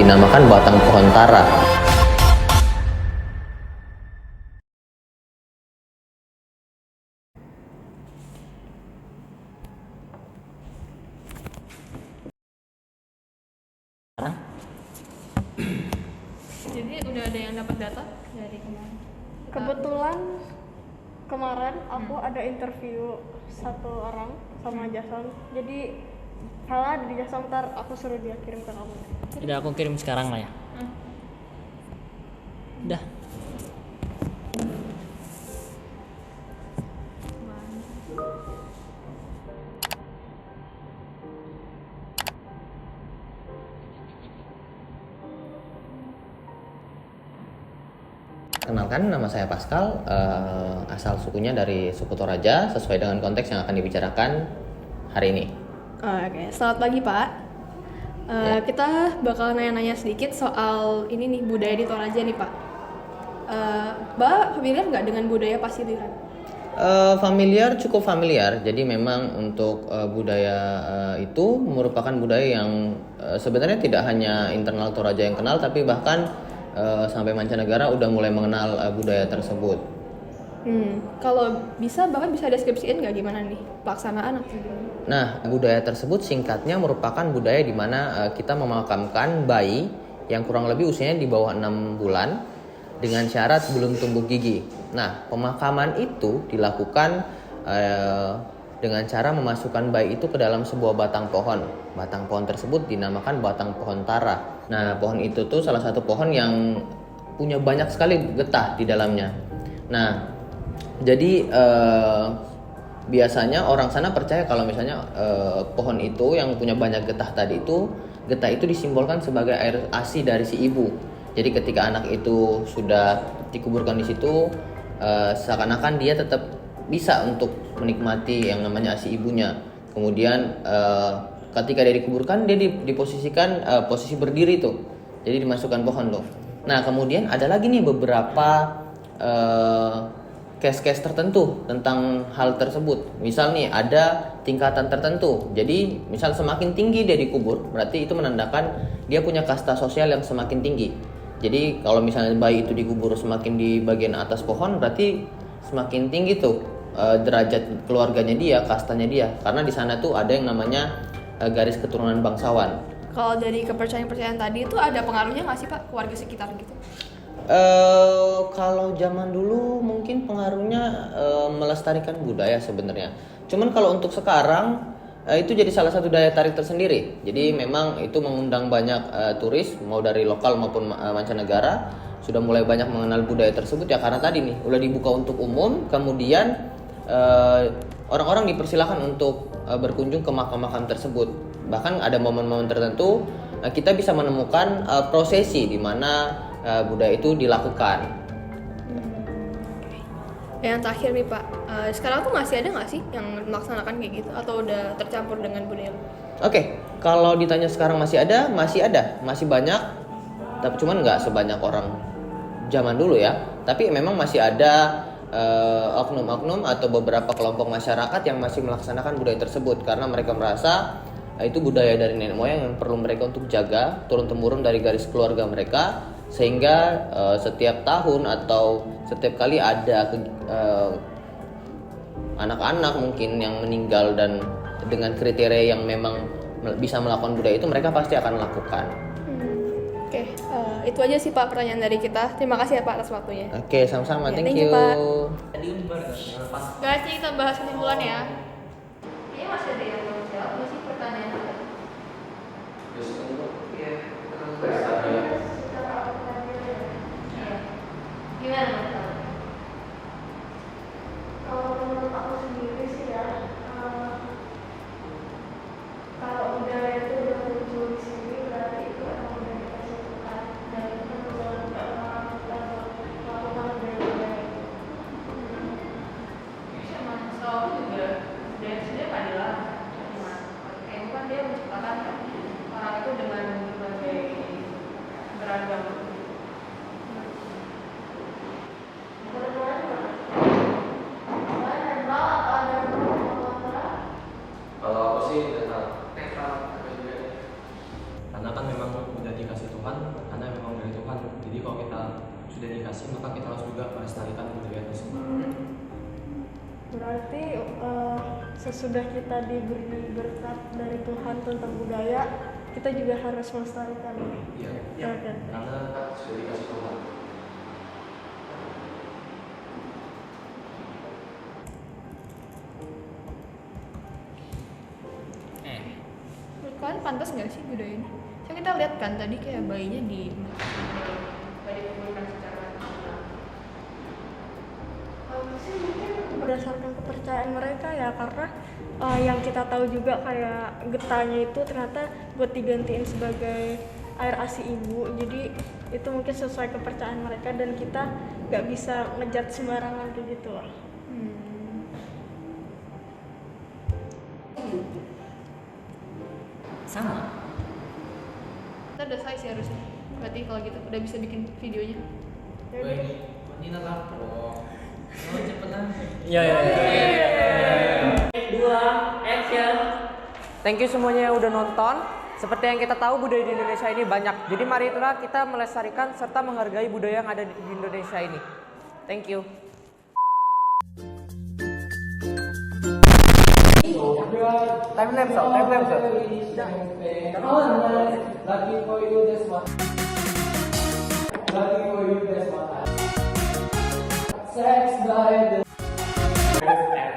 dinamakan batang pohon tara. Jadi udah ada yang dapat data dari kemarin? Kebetulan kemarin aku ada interview satu orang sama Jason. Jadi kalau ada di Jason ntar aku suruh dia kirim ke kamu. Udah aku kirim sekarang lah ya. Udah. Kenalkan, nama saya Pascal, asal sukunya dari suku Toraja, sesuai dengan konteks yang akan dibicarakan hari ini. Oke, selamat pagi Pak. Kita bakal nanya-nanya sedikit soal ini nih, budaya di Toraja nih Pak. Mbak familiar nggak dengan budaya Pasiliran? Cukup familiar. Jadi memang untuk budaya itu merupakan budaya yang sebenarnya tidak hanya internal Toraja yang kenal, tapi bahkan sampai mancanegara udah mulai mengenal budaya tersebut. Kalau bisa Bapak bisa deskripsiin nggak gimana nih pelaksanaan atau gimana? Nah, budaya tersebut singkatnya merupakan budaya di mana kita memakamkan bayi yang kurang lebih usianya di bawah 6 bulan dengan syarat belum tumbuh gigi. Nah, pemakaman itu dilakukan dengan cara memasukkan bayi itu ke dalam sebuah batang pohon. Batang pohon tersebut dinamakan batang pohon tara. Nah, pohon itu tuh salah satu pohon yang punya banyak sekali getah di dalamnya. Nah, jadi biasanya orang sana percaya kalau misalnya pohon itu yang punya banyak getah tadi itu, getah itu disimbolkan sebagai air ASI dari si ibu. Jadi ketika anak itu sudah dikuburkan di situ, seakan-akan dia tetap bisa untuk menikmati yang namanya ASI ibunya. Kemudian ketika dia dikuburkan, dia diposisikan posisi berdiri tuh. Jadi dimasukkan pohon tuh. Nah, kemudian ada lagi nih beberapa case-case tertentu tentang hal tersebut. Misal nih ada tingkatan tertentu. Jadi misal semakin tinggi dia dikubur, berarti itu menandakan dia punya kasta sosial yang semakin tinggi. Jadi kalau misalnya bayi itu dikubur semakin di bagian atas pohon, berarti semakin tinggi tuh derajat keluarganya dia, kastanya dia. Karena di sana tuh ada yang namanya garis keturunan bangsawan. Kalau dari kepercayaan-kepercayaan tadi itu ada pengaruhnya nggak sih Pak keluarga sekitar gitu? Kalau zaman dulu mungkin pengaruhnya melestarikan budaya sebenarnya. Cuman kalau untuk sekarang itu jadi salah satu daya tarik tersendiri. Jadi memang itu mengundang banyak turis mau dari lokal maupun mancanegara sudah mulai banyak mengenal budaya tersebut ya karena tadi nih udah dibuka untuk umum. Kemudian orang-orang dipersilakan untuk berkunjung ke makam-makam tersebut. Bahkan ada momen-momen tertentu kita bisa menemukan prosesi di mana budaya itu dilakukan. Yang terakhir nih Pak, sekarang tuh masih ada nggak sih yang melaksanakan kayak gitu atau udah tercampur dengan budaya? Oke, kalau ditanya sekarang masih ada, masih banyak, tapi cuman nggak sebanyak orang zaman dulu ya. Tapi memang masih ada oknum-oknum atau beberapa kelompok masyarakat yang masih melaksanakan budaya tersebut karena mereka merasa itu budaya dari nenek moyang yang perlu mereka untuk jaga turun-temurun dari garis keluarga mereka, sehingga setiap tahun atau setiap kali ada anak-anak mungkin yang meninggal dan dengan kriteria yang memang bisa melakukan budaya itu, mereka pasti akan lakukan. Oke, itu aja sih Pak pertanyaan dari kita. Terima kasih ya Pak atas waktunya. Oke, sama-sama. Ya, thank thank you, you. Pak. Pas. Guys, kita bahas kesimpulan ya. Ini masih ada yang belum jawab nggak sih pertanyaan aku? Gimana Mas? Kalau menurut aku sendiri sih ya, kalau budaya itu udah muncul di sini berarti itu emang udah dikasih Tuhan dan itu benar orang kita melakukan budaya itu. Emang selalu juga budaya sudah keadilan. Kayak bukan dia menciptakan orang itu dengan berbagai dedikasi, maka kita harus juga melestarikan budaya tersebut. Berarti sesudah kita diberi berkat dari Tuhan tentang budaya, kita juga harus melestarikan. Iya. Oke. Karena sudah dikasih Tuhan. Menurut kalian pantas nggak sih budaya ini? So kita lihat kan tadi kayak bayinya di Sih mungkin berdasarkan kepercayaan mereka ya, karena yang kita tahu juga kayak getahnya itu ternyata buat digantiin sebagai air asi ibu, jadi itu mungkin sesuai kepercayaan mereka dan kita nggak bisa ngejat sembarangan kayak gitu lah. Sama. kita udah selesai sih harusnya. Berarti kalau gitu udah bisa bikin videonya. Ini lapor. Oh, cepetan. Iya. Dua, action. Thank you semuanya yang udah nonton. Seperti yang kita tahu, budaya di Indonesia ini banyak. Jadi mari itulah kita melestarikan serta menghargai budaya yang ada di Indonesia ini. Thank you. Time lapse. Lucky for you, this one. Lucky for you, this one. Sex by the